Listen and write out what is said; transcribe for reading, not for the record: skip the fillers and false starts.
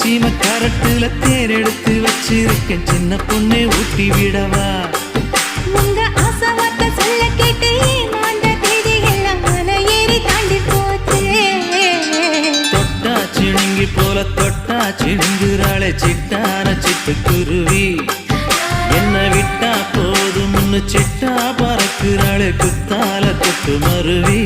சீம கரட்டுல தேர் எடுத்து வச்சிருக்கேன் சின்ன பொண்ணே ஊட்டி விடவா உங்க ஆசை வார்த்தை சொல்ல கேட்டு ஏமாந்த தேதி எல்லாம் மலை ஏறி தாண்டி போச்சு தொட்டா சிணுங்கி போல தொட்டா சிணுங்குறாளே சிட்டான சிட்டுக்குருவி என்ன விட்டா போதும்னு சிட்டா பறக்குறாளே குத்தால கொத்து மருவி